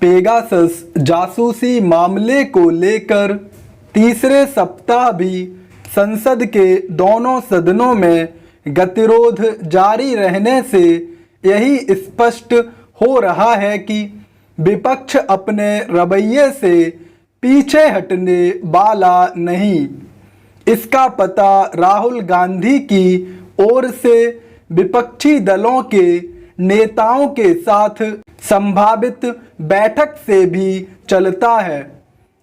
Pegasus जासूसी मामले को लेकर तीसरे सप्ताह भी संसद के दोनों सदनों में गतिरोध जारी रहने से यही स्पष्ट हो रहा है कि विपक्ष अपने रवैये से पीछे हटने वाला नहीं। इसका पता राहुल गांधी की ओर से विपक्षी दलों के नेताओं के साथ संभावित बैठक से भी चलता है।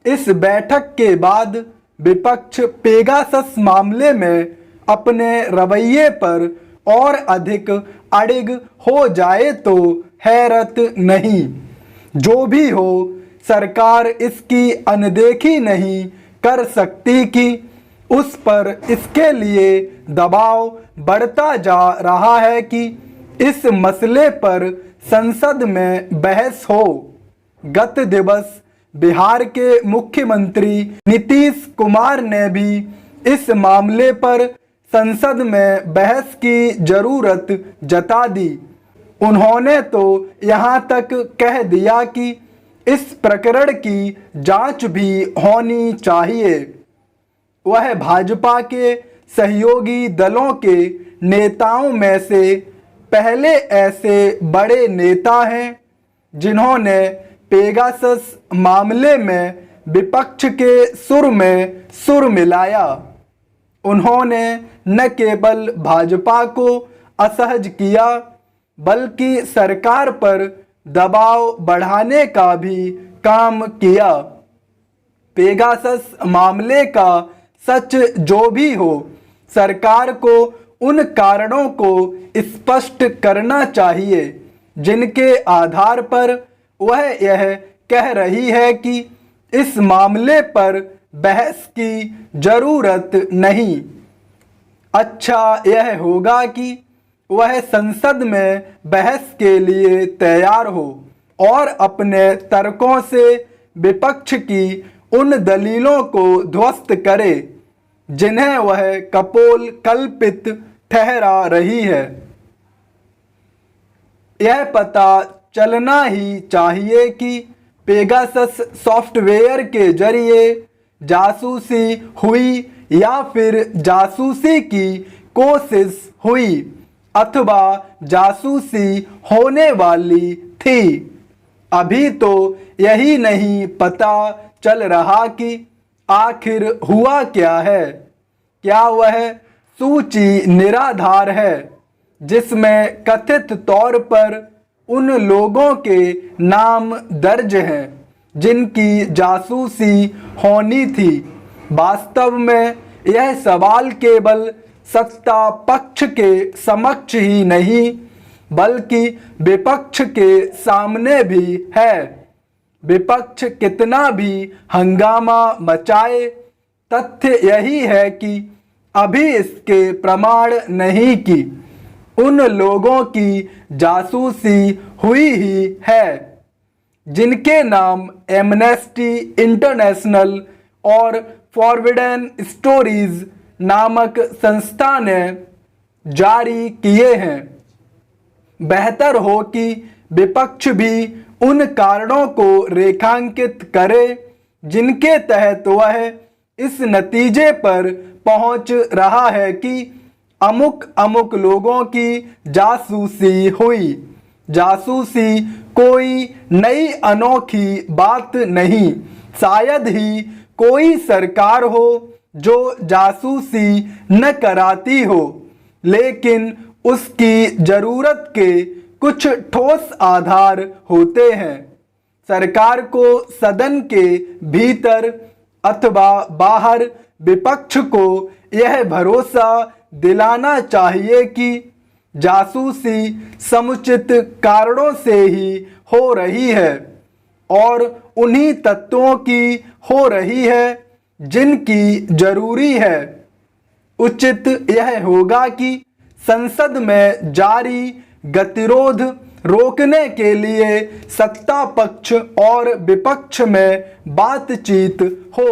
इस बैठक के बाद विपक्ष पेगासस मामले में अपने रवैये पर और अधिक अड़िग हो जाए तो हैरत नहीं। जो भी हो, सरकार इसकी अनदेखी नहीं कर सकती कि उस पर इसके लिए दबाव बढ़ता जा रहा है कि इस मसले पर संसद में बहस हो। गत दिवस बिहार के मुख्यमंत्री नीतीश कुमार ने भी इस मामले पर संसद में बहस की जरूरत जता दी। उन्होंने तो यहां तक कह दिया कि इस प्रकरण की जांच भी होनी चाहिए। वह भाजपा के सहयोगी दलों के नेताओं में से पहले ऐसे बड़े नेता हैं जिन्होंने पेगासस मामले में विपक्ष के सुर में सुर मिलाया। उन्होंने न केवल भाजपा को असहज किया बल्कि सरकार पर दबाव बढ़ाने का भी काम किया। पेगासस मामले का सच जो भी हो, सरकार को उन कारणों को स्पष्ट करना चाहिए जिनके आधार पर वह यह कह रही है कि इस मामले पर बहस की जरूरत नहीं। अच्छा यह होगा कि वह संसद में बहस के लिए तैयार हो और अपने तर्कों से विपक्ष की उन दलीलों को ध्वस्त करे जिन्हें वह कपोल कल्पित ठहरा रही है। यह पता चलना ही चाहिए कि पेगासस सॉफ्टवेयर के जरिए जासूसी हुई या फिर जासूसी की कोशिश हुई अथवा जासूसी होने वाली थी। अभी तो यही नहीं पता चल रहा कि आखिर हुआ क्या है। क्या वह सूची निराधार है जिसमें कथित तौर पर उन लोगों के नाम दर्ज हैं जिनकी जासूसी होनी थी? वास्तव में यह सवाल केवल सत्ता पक्ष के समक्ष ही नहीं बल्कि विपक्ष के सामने भी है। विपक्ष कितना भी हंगामा मचाए, तथ्य यही है कि अभी इसके प्रमाण नहीं कि उन लोगों की जासूसी हुई ही है जिनके नाम एमनेस्टी इंटरनेशनल और फॉरबिडन स्टोरीज नामक संस्था ने जारी किए हैं। बेहतर हो कि विपक्ष भी उन कारणों को रेखांकित करे जिनके तहत वह इस नतीजे पर पहुंच रहा है कि अमुक अमुक लोगों की जासूसी हुई। जासूसी कोई नई अनोखी बात नहीं। शायद ही कोई सरकार हो जो जासूसी न कराती हो, लेकिन उसकी जरूरत के कुछ ठोस आधार होते हैं। सरकार को सदन के भीतर अथवा बाहर विपक्ष को यह भरोसा दिलाना चाहिए कि जासूसी समुचित कारणों से ही हो रही है और उन्हीं तत्वों की हो रही है जिनकी जरूरी है। उचित यह होगा कि संसद में जारी गतिरोध रोकने के लिए सत्ता पक्ष और विपक्ष में बातचीत हो।